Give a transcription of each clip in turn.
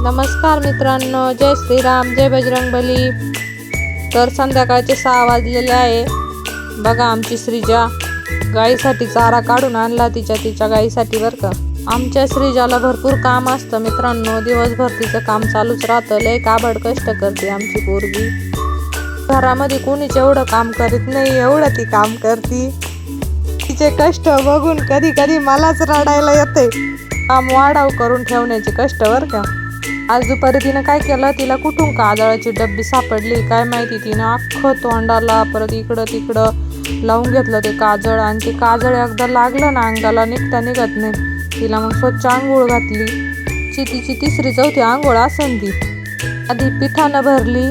नमस्कार मित्रांनो, जय श्रीराम, जय बजरंगबली. तर संध्याकाळचे 6 वाजलेले आहे. बघा आमची श्रीजा गाईसाठी चारा काढून आणला तिच्या गाईसाठी बरं का. आमच्या श्रीजाला भरपूर काम असतं मित्रांनो. दिवसभर तिचं काम चालूच राहतं. लय काबड कष्ट करते आमची पोरगी. घरामध्ये कोणीच एवढं काम करीत नाही एवढं ती काम करते. तिचे कष्ट बघून कधी कधी मलाच रडायला येते. काम वाढाव करून ठेवण्याचे कष्ट बरं का. आज दुपारी तिनं काय केलं, तिला कुठून काजळाची डब्बी सापडली काय माहिती. तिनं अख्खं तोंडाला परत इकडं तिकडं लावून घेतलं ते काजळ. आणि ते काजळ एकदा लागलं ना अंगाला निघता निघत नाही. तिला मग स्वच्छ आंघोळ घातली. तिची 3री-4थी आंघोळ असन ती. आधी पिठानं भरली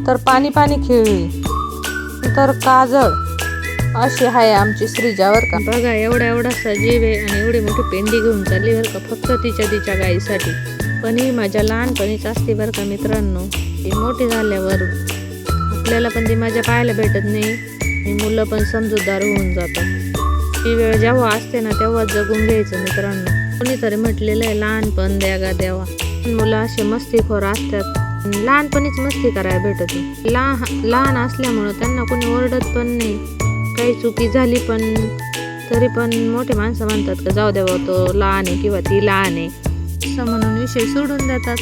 तर पाणी खेळली तर काजळ. अशी आहे आमची श्रीजा बरं का. बघा एवढासा जीव आहे आणि एवढी मोठी पेंडी घेऊन चालली बरं का, फक्त तिच्या गाईसाठी. पण ही माझ्या लहानपणीच असते बरं का मित्रांनो. ती मोठी झाल्यावर आपल्याला पण ती माझ्या पाहायला भेटत नाही आणि मुलं पण समजूतदार होऊन जातात. ती वेळ जेव्हा असते ना तेव्हा जगून घ्यायचं मित्रांनो. कोणीतरी म्हटलेलं आहे लहानपण द्यागा द्यावा. मुलं असे मस्तीखोर असतात, लहानपणीच मस्ती करायला भेटते. लहान असल्यामुळं त्यांना कोणी ओरडत पण नाही. काही चुकी झाली पण तरी पण मोठे माणसं म्हणतात का जाऊ द्यावा तो लहान आहे किंवा ती लहान आहे असं म्हणून विषय सोडून देतात.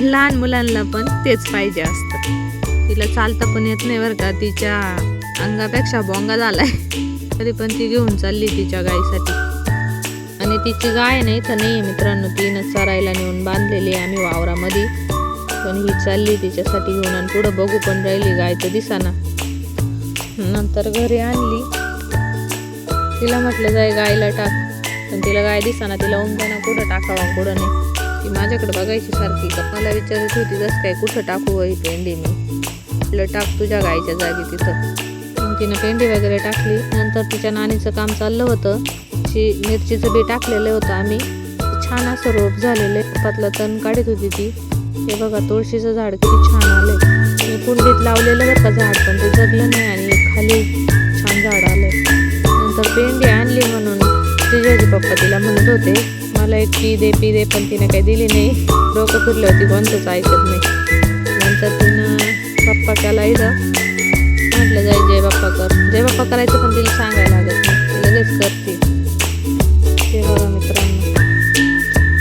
लहान मुलांना पण तेच पाहिजे असतं. तिला चालता पण येत नाही बरं का. तिच्या अंगापेक्षा बोंगा झालाय तरी पण ती घेऊन चालली तिच्या गाईसाठी. आणि तिची गाय नाही तर नाही आहे मित्रांनो. तिनं चरायला नेऊन बांधलेली आहे आम्ही वावरामध्ये. पण ही चालली तिच्यासाठी घेऊन आणि पुढं बघू पण राहिली. गाय तर दिसाना. नंतर घरी आणली. तिला म्हटलं जाय गायला टाक, पण तिला गाय दिसाना. तिला उमताना कुठं टाकावं कुठं नाही. ती माझ्याकडे बघायची सारखी का मला विचारत होती जसं काय कुठं टाकू ही पेंडी. मी म्हटलं टाक तुझ्या गायच्या जागी तिथं. मग तिनं पेंडी वगैरे टाकली. नंतर तिच्या नानीचं काम चाललं होतं. मिरचीचं बी टाकलेलं होतं आम्ही. छान असं रोप झालेलं आहे. पातलं तण काढत होती ती. हे बघा तुळशीचं झाड किती छान आलंय. मी कुंडीत लावलेलं बरं का झाड, पण ते जगलं नाही आणि खाली छान झाड आलंय. नंतर पेंडी आणली म्हणून श्रीजाचे पप्पा तिला म्हणत होते मला एक पी दे, पण तिने काही दिली नाही. डोकं फिरलं होती, कोणतंच ऐकत नाही. नंतर तिनं पप्पा केला इथं. म्हटलं जाय जय बाप्पा कर. जय बाप्पा करायचं पण तिला सांगायला लागत नाही, ती लगेच करते. ते बघा मित्रांनो.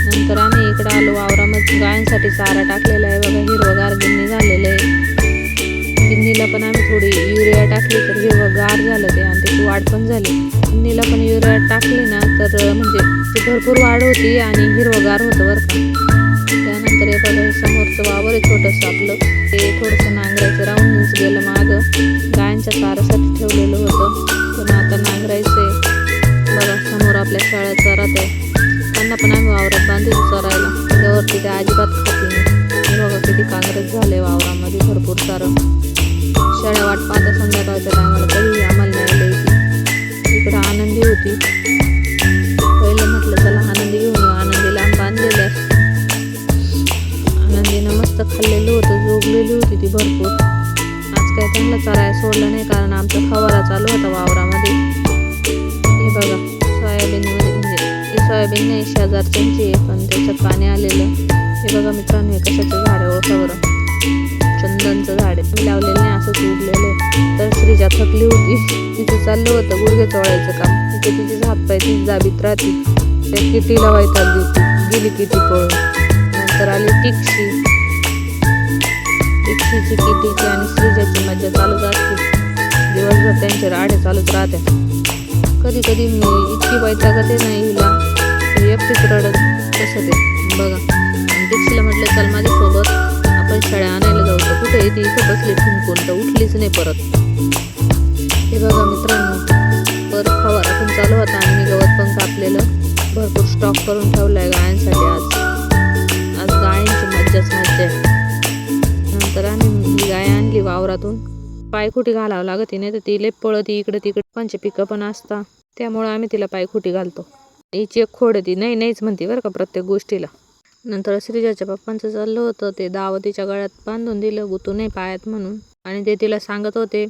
नंतर आम्ही इकडं आलो वावरामध्ये. गायांसाठी चारा टाकलेला आहे बघा. हिरवगार गिन्नी झालेलं आहे. गिन्नीला पण आम्ही थोडी युरिया टाकली तर हिरवगार झालं ते आणि त्याची वाढ पण झाली. गिन्नीला पण युरिया टाकली ना तर म्हणजे ती भरपूर वाढ होती आणि हिरवगार होतं बरं का. त्यानंतर हे बघा समोरचं वावर आहे छोटंसं आपलं. ते थोडंसं नांगरायचं राहूनच गेलं मागं. गायांच्या चारासाठी ठेवलेलं होतं पण आता नांगरायचं आहे. बघा समोर आपल्या शाळा चरात आहे. त्यांना पण आम्ही वावरात बांधून चरायला. त्यावरती ते अजिबात खाती नाही. बघा किती कांग्रेस झाले वावरामध्ये भरपूर सारं. शेळ्या वाट पाहता संध्याकाळच्या टायमाला कधी आम्हाला न्यायला येते. इकडं आनंदी होती. पहिलं म्हटलं चला आनंदी घेऊन येऊ. आनंदीला बांधलेलं आहे. आनंदीनं मस्त खाल्लेलं होतं. झोपलेली होती ती भरपूर. आज काय त्यांना चरायला सोडलं नाही कारण आमचा फवारा चालू होता वावरामध्ये. हे बघा सोयाबीनमध्ये म्हणजे सोयाबीन नाही शेजारच्यांची आहे पण त्याच्यात पाणी आलेलं. हे बघा मित्रांनो हे कशाचं झाड आहे ओळखा बरं. चंदनचं झाड आहे. मी लावलेलं नाही असंच उरलेलं आहे. तर श्रीजा थकली होती. तिचं चाललं होतं गुडघे चोळायचं काम. तिथे तिचे हातपाय ती जाबीत राहते. त्या किटीला वैताग देते. गेली किटी पळून. नंतर आली टिक्सीची किटीची आणि श्रीजाची मज्जा चालूच असते. दिवसभर त्यांचे राडे चालूच राहते. कधी मी इतकी वैतागते नाही हिला. एकटीच रडत कसं ते बघा. आणि टिक्सीला म्हटलं चल माझ्यासोबत आपण शाळा आणायला जाऊ. तर कुठे येते इथं बसली ठुमकून तर उठलीच नाही परत. हे बघा मित्रांनो परत फवारा पण चालू होता आणि मी गवत पण कापलेलं. भरपूर स्टॉक करून ठेवला आहे गायांसाठी. आज गायांची मज्जाच मज्जा आहे. नंतर आम्ही गाय आणली वावरातून. पायखुटी घालावं लागत नाही तर ती लई पळती इकडे तिकडे. पंच पिकं पण असतात त्यामुळं आम्ही तिला पायखुटी घालतो. हिची एक खोड ती नाहीच म्हणते बरं का प्रत्येक गोष्टीला. नंतर श्रीजाच्या पप्पांचं चाललं होतं ते दावतीच्या गळ्यात बांधून दिलं गुतू नाही पायात म्हणून. आणि ते तिला सांगत होते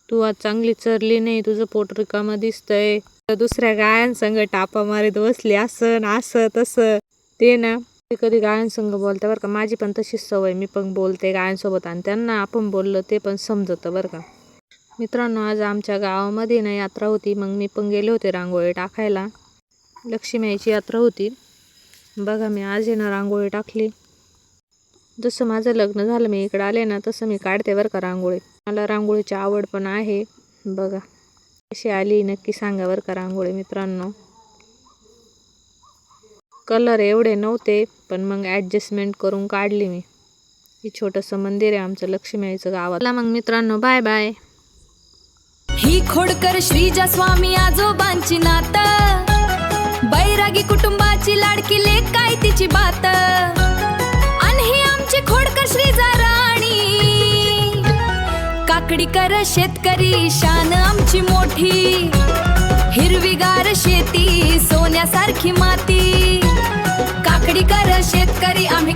तू आज चांगली चरली नाही, तुझं पोट रिकामं दिसतंय. दुसऱ्या गायांसंग टापा मारीत बसली असं तसं. ते ना कधी गायांसंग बोलते बरं का, माझी पण तशीच सवय, मी पण बोलते गायांसोबत आणि त्यांना आपण बोललं ते पण समजतं बरं का. मित्रांनो, आज आमच्या गावामध्ये ना यात्रा होती, मग मी पण गेले होते रांगोळी टाकायला. लक्ष्मीआईची यात्रा होती. बघा मी आज ना रांगोळी टाकली. जसं माझं लग्न झालं मी इकडे आले ना तसं मी काढते बरं का रांगोळी. मला रांगोळीची आवड पण आहे. बघा कशी आली नक्की सांगा बरं का रांगोळी मित्रांनो. कलर एवढे नव्हते पण मग ॲडजस्टमेंट करून काढली मी. हे छोटंसं मंदिर आहे आमचं लक्ष्मीआईचं गावात. मग मित्रांनो बाय बाय. ही खोडकर श्रीजा स्वामी आजोबांची नात, बैरागी कुटुंबाची लाडकी लेक काय तिची बात, आणि ही आमची खोडकर श्रीजा राणी, काकडीकर शेतकरी शान आमची मोठी, हिरवीगार शेती सोन्यासारखी माती, काकडीकर शेतकरी आम्ही